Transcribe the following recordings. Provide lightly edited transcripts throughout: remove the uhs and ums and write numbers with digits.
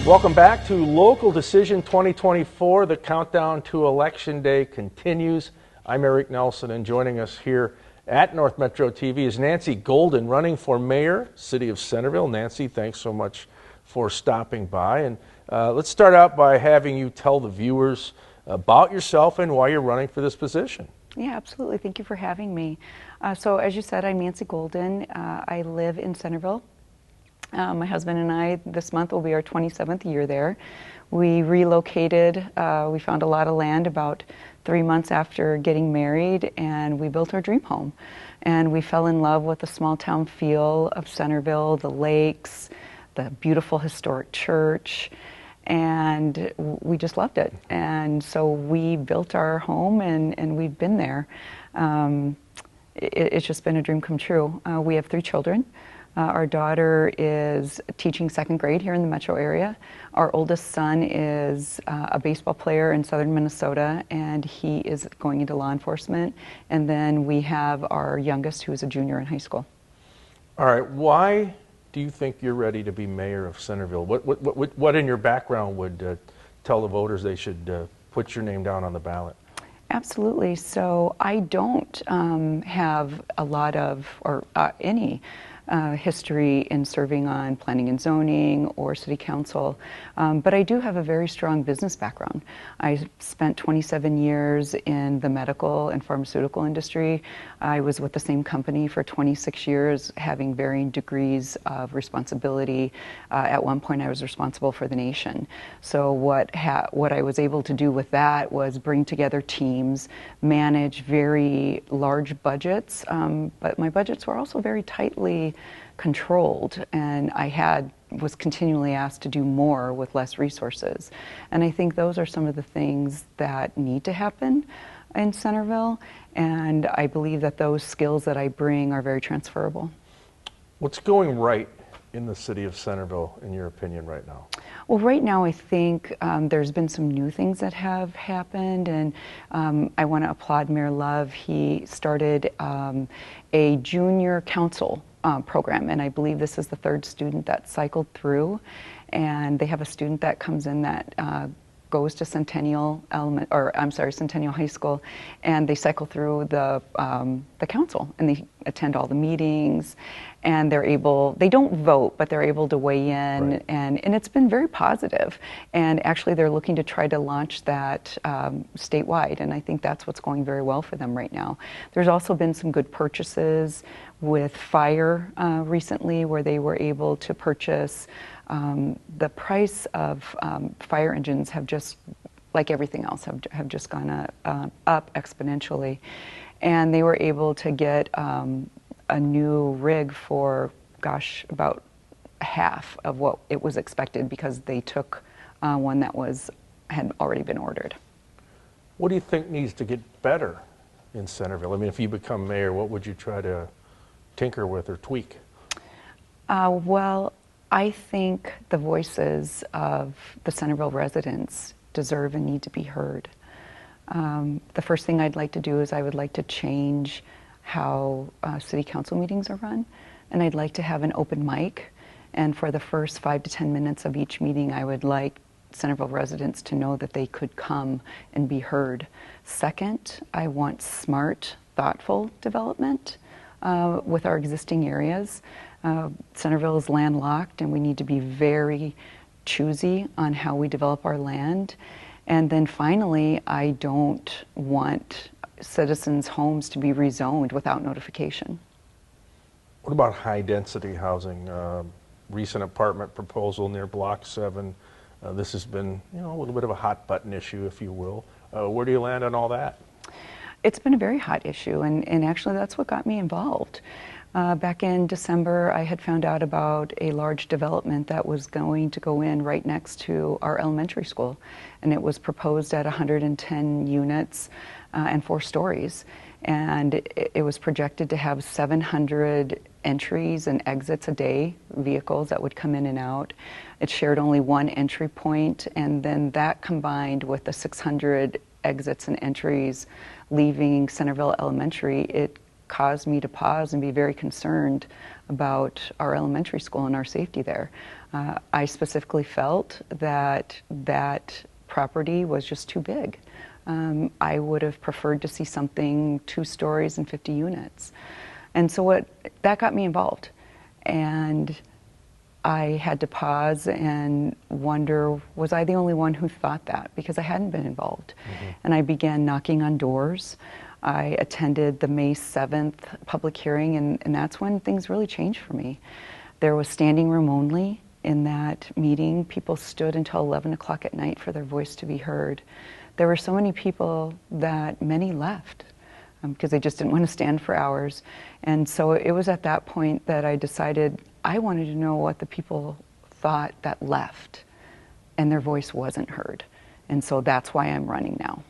Welcome back to Local Decision 2024. The countdown to Election Day continues. I'm Eric Nelson, and joining us here at North Metro TV is Nancy Golden, running for mayor, City of Centerville. Nancy, thanks so much for stopping by. And let's start out by having you tell the viewers about yourself and why you're running for this position. Yeah, absolutely. Thank you for having me. So as you said, I'm Nancy Golden. I live in Centerville. My husband and I, this month will be our 27th year there. We relocated, we found a lot of land about 3 months after getting married, and we built our dream home. And we fell in love with the small town feel of Centerville, the lakes, the beautiful historic church, and we just loved it. And so we built our home, and we've been there. It's just been a dream come true. We have 3 children. Our daughter is teaching 2nd grade here in the metro area. Our oldest son is a baseball player in southern Minnesota, and he is going into law enforcement. And then we have our youngest, who is a junior in high school. All right, why do you think you're ready to be mayor of Centerville? What in your background would tell the voters they should put your name down on the ballot? Absolutely. So I don't have a lot of, or any history in serving on planning and zoning or city council, but I do have a very strong business background. I spent 27 years in the medical and pharmaceutical industry. I was with the same company for 26 years, having varying degrees of responsibility. At one point I was responsible for the nation. So what I was able to do with that was bring together teams, manage very large budgets, but my budgets were also very tightly controlled, and I was continually asked to do more with less resources. And I think those are some of the things that need to happen in Centerville, and I believe that those skills that I bring are very transferable. What's going right in the city of Centerville, in your opinion, right now? Well, right now I think there's been some new things that have happened, and I want to applaud Mayor Love. He started a junior council program, and I believe this is the 3rd student that cycled through, and they have a student that comes in that goes to Centennial High School, and they cycle through the council, and they attend all the meetings, and they don't vote, but they're able to weigh in, right. and it's been very positive. And actually they're looking to try to launch that statewide, and I think that's what's going very well for them right now. There's also been some good purchases with fire recently, where they were able to purchase. The price of fire engines have just, like everything else, have just gone up exponentially. And they were able to get a new rig for, about half of what it was expected, because they took one that had already been ordered. What do you think needs to get better in Centerville? I mean, if you become mayor, what would you try to tinker with or tweak? Well, I think the voices of the Centerville residents deserve and need to be heard. The first thing I'd like to do is I would like to change how city council meetings are run, and I'd like to have an open mic, and for the first 5 to 10 minutes of each meeting I would like Centerville residents to know that they could come and be heard. Second, I want smart, thoughtful development with our existing areas. Centerville is landlocked, and we need to be very choosy on how we develop our land. And then finally, I don't want citizens' homes to be rezoned without notification. What about high-density housing? Recent apartment proposal near Block 7. This has been, a little bit of a hot-button issue, if you will. Where do you land on all that? It's been a very hot issue, and actually that's what got me involved. Back in December, I had found out about a large development that was going to go in right next to our elementary school, and it was proposed at 110 units and 4 stories, and it was projected to have 700 entries and exits a day, vehicles that would come in and out. It shared only 1 entry point, and then that combined with the 600 exits and entries leaving Centerville Elementary, it caused me to pause and be very concerned about our elementary school and our safety there. I specifically felt that that property was just too big. I would have preferred to see something 2 stories and 50 units. And so that got me involved. And I had to pause and wonder, was I the only one who thought that? Because I hadn't been involved. Mm-hmm. And I began knocking on doors. I attended the May 7th public hearing, and that's when things really changed for me. There was standing room only in that meeting. People stood until 11 o'clock at night for their voice to be heard. There were so many people that many left because they just didn't want to stand for hours. And so it was at that point that I decided I wanted to know what the people thought that left, and their voice wasn't heard. And so that's why I'm running now.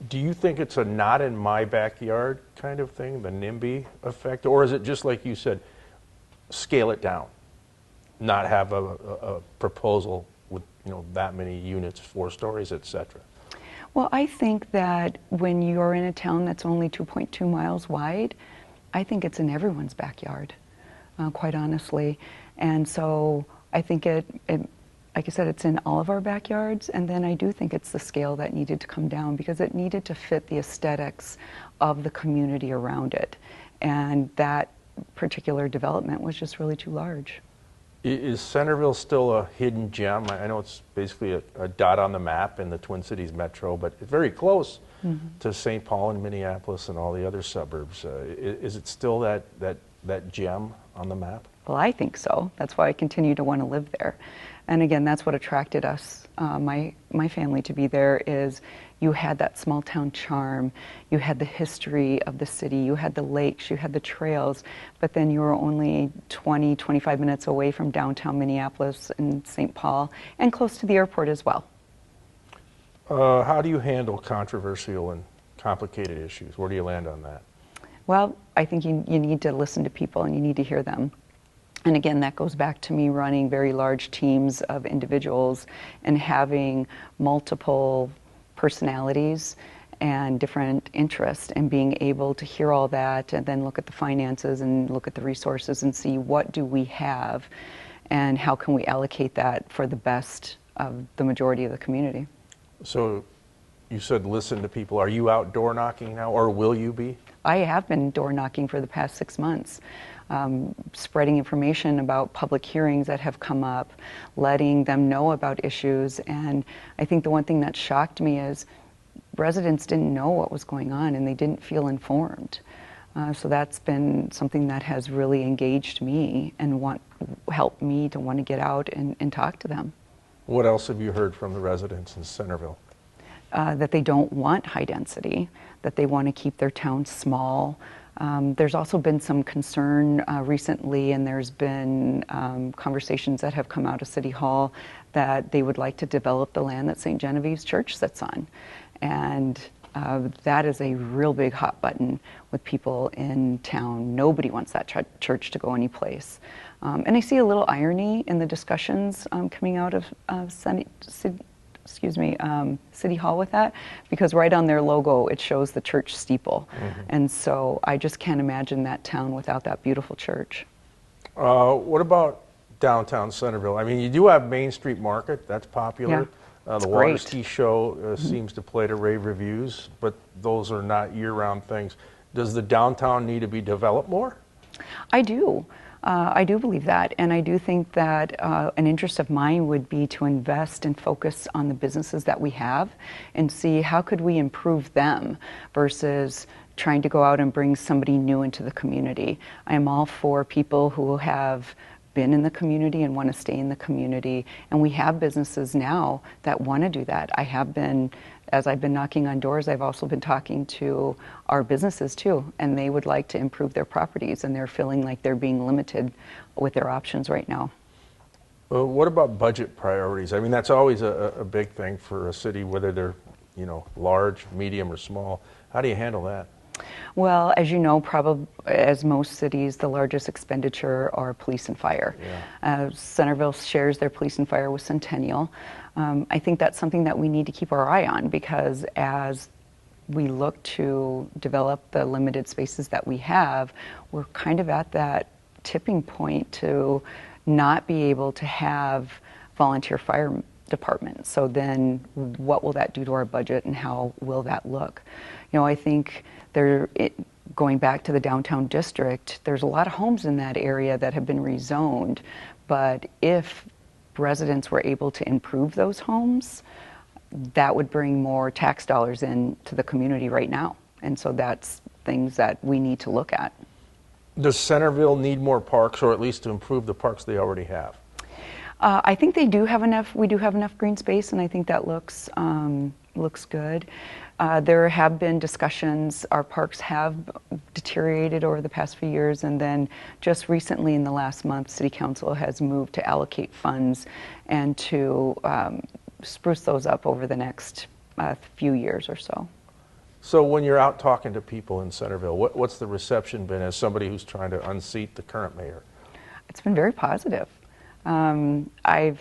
Do you think it's a not in my backyard kind of thing, the NIMBY effect? Or is it just like you said, scale it down, not have a proposal with that many units, 4 stories, et cetera? Well, I think that when you're in a town that's only 2.2 miles wide, I think it's in everyone's backyard, quite honestly. And so I think it, like I said, it's in all of our backyards, and then I do think it's the scale that needed to come down because it needed to fit the aesthetics of the community around it. And that particular development was just really too large. Is Centerville still a hidden gem? I know it's basically a dot on the map in the Twin Cities metro, but it's very close to St. Paul and Minneapolis and all the other suburbs. Is it still that gem on the map? Well, I think so. That's why I continue to want to live there. And again, that's what attracted us, my family, to be there. Is you had that small town charm, you had the history of the city, you had the lakes, you had the trails, but then you were only 20, 25 minutes away from downtown Minneapolis and St. Paul, and close to the airport as well. How do you handle controversial and complicated issues? Where do you land on that? Well, I think you need to listen to people and you need to hear them. And again, that goes back to me running very large teams of individuals and having multiple personalities and different interests, and being able to hear all that and then look at the finances and look at the resources and see what do we have and how can we allocate that for the best of the majority of the community. So you said listen to people. Are you out door knocking now, or will you be? I have been door knocking for the past 6 months. Spreading information about public hearings that have come up, letting them know about issues. And I think the one thing that shocked me is residents didn't know what was going on and they didn't feel informed. So that's been something that has really engaged me and helped me to want to get out and talk to them. What else have you heard from the residents in Centerville? That they don't want high density, that they want to keep their town small. There's also been some concern recently, and there's been conversations that have come out of City Hall that they would like to develop the land that St. Genevieve's Church sits on. And that is a real big hot button with people in town. Nobody wants that church to go anyplace. And I see a little irony in the discussions coming out of City Hall with that, because right on their logo it shows the church steeple. And so I just can't imagine that town without that beautiful church. What about downtown Centerville? I mean, you do have Main Street Market, that's popular. The Waters Tea Show seems to play to rave reviews, but those are not year-round things. Does the downtown need to be developed more? I do. I do believe that, and I do think that an interest of mine would be to invest and focus on the businesses that we have and see how could we improve them versus trying to go out and bring somebody new into the community. I am all for people who have been in the community and want to stay in the community, and we have businesses now that want to do that. I have been, as I've been knocking on doors, I've also been talking to our businesses too, and they would like to improve their properties, and they're feeling like they're being limited with their options right now. Well, what about budget priorities? I mean, that's always a big thing for a city, whether they're large, medium, or small. How do you handle that? Well, as you know, probably as most cities, the largest expenditure are police and fire. Centerville shares their police and fire with Centennial. I think that's something that we need to keep our eye on, because as we look to develop the limited spaces that we have, we're kind of at that tipping point to not be able to have volunteer fire departments. So then what will that do to our budget, and how will that look? You know, I think going back to the downtown district, there's a lot of homes in that area that have been rezoned, but if residents were able to improve those homes, that would bring more tax dollars into the community right now. And so that's things that we need to look at. Does Centerville need more parks, or at least to improve the parks they already have? I think they do have enough. We do have enough green space, and I think that looks good. There have been discussions. Our parks have deteriorated over the past few years, and then just recently in the last month, City Council has moved to allocate funds and to spruce those up over the next few years or so. So when you're out talking to people in Centerville, what's the reception been as somebody who's trying to unseat the current mayor? It's been very positive. I've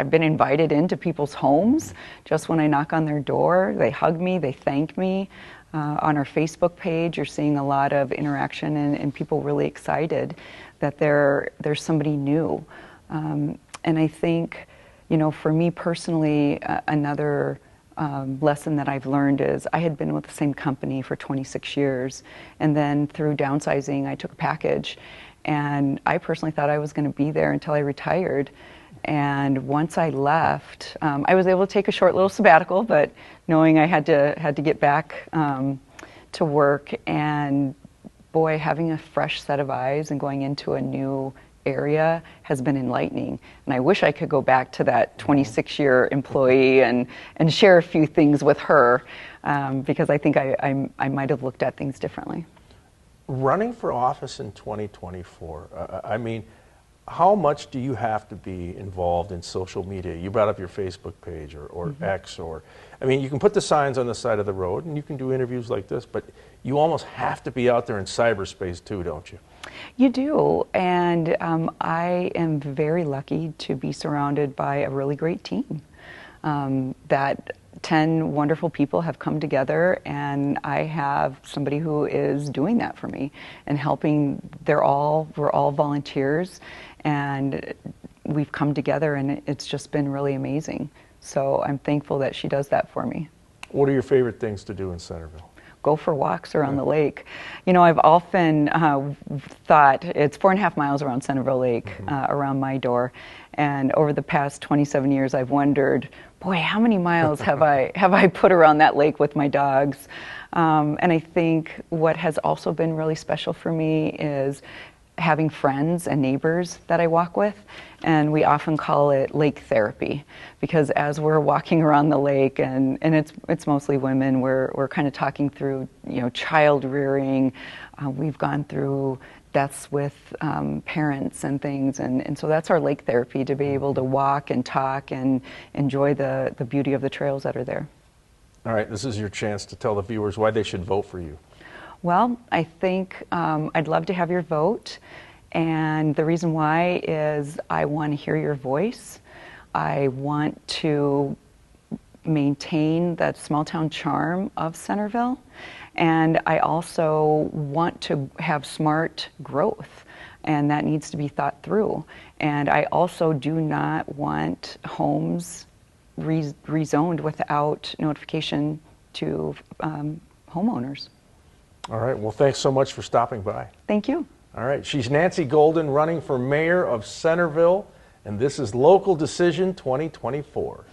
been invited into people's homes just when I knock on their door. They hug me, they thank me. On our Facebook page, you're seeing a lot of interaction and people really excited that there's somebody new. And I think, you know, for me personally, another lesson that I've learned is I had been with the same company for 26 years, and then through downsizing, I took a package, and I personally thought I was going to be there until I retired. And once I left, I was able to take a short little sabbatical, but knowing I had to get back to work, and boy, having a fresh set of eyes and going into a new area has been enlightening. And I wish I could go back to that 26-year employee and share a few things with her, because I think I might have looked at things differently. Running for office in 2024, I mean, how much do you have to be involved in social media? You brought up your Facebook page or X, or, I mean, you can put the signs on the side of the road and you can do interviews like this, but you almost have to be out there in cyberspace too, don't you? You do, and I am very lucky to be surrounded by a really great team. That 10 wonderful people have come together, and I have somebody who is doing that for me and helping. We're all volunteers, and we've come together, and it's just been really amazing. So I'm thankful that she does that for me. What are your favorite things to do in Centerville? Go for walks around the lake. You know, I've often thought it's 4.5 miles around Centerville Lake, around my door, and over the past 27 years, I've wondered, boy, how many miles have I put around that lake with my dogs? And I think what has also been really special for me is having friends and neighbors that I walk with, and we often call it lake therapy, because as we're walking around the lake, and it's mostly women, we're kind of talking through, you know, child rearing. We've gone through deaths with parents and things, and so that's our lake therapy, to be able to walk and talk and enjoy the beauty of the trails that are there. All right, this is your chance to tell the viewers why they should vote for you. Well, I think I'd love to have your vote, and the reason why is I want to hear your voice. I want to maintain that small town charm of Centerville, and I also want to have smart growth, and that needs to be thought through. And I also do not want homes rezoned without notification to homeowners. All right, well, thanks so much for stopping by. Thank you. All right, she's Nancy Golden, running for mayor of Centerville, and this is Local Decision 2024.